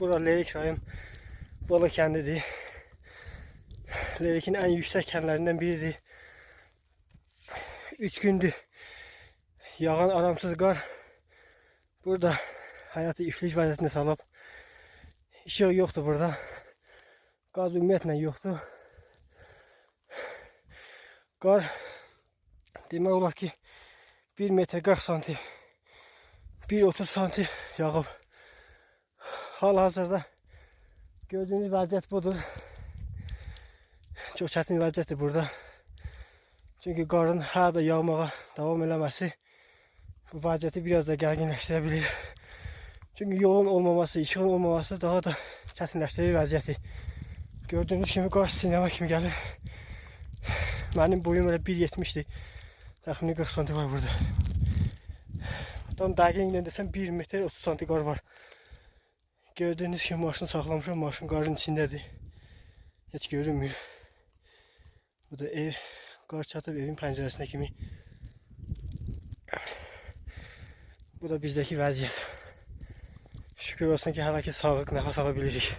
Bura Lerik rayon Balı kəndidir. Lerik'in en yüksek kəndlərindən biridir. 3 gündür yağan aramsız qar burada hayatı iflic vəziyyətinə salıb. İşıq yoxdur burada. Qaz ümumiyyətlə yoxdur. Qar demək olar ki 1 metr 40 santim 1.30 santim yağıb. Hal-hazırda gördüğünüz vəziyyət budur. Çox çətin vəziyyətdir burada. Çünki qarın hələ də yağmağa davam eləməsi bu vəziyyəti biraz da gərginləşdirə bilir. Çünki yolun olmaması, işığın olmaması daha da çətinləşdirir vəziyyəti. Gördüğünüz kimi qar sinəmə kimi gəlir. Mənim boyum elə 1.70'dir. Təxminən 40 santim var burada. Tam dəqiqlə desəm 1 metr 30 santim qar var. Gördüğünüz kimi maşını saxlamışam, maşın qarın içindədir. Heç görünmür. Bu da ev, qar çatıb evin pəncərəsinə kimi. Bu da bizdəki vəziyyət. Şükür olsun ki, hələ ki sağlıq nəfəs ala bilirik.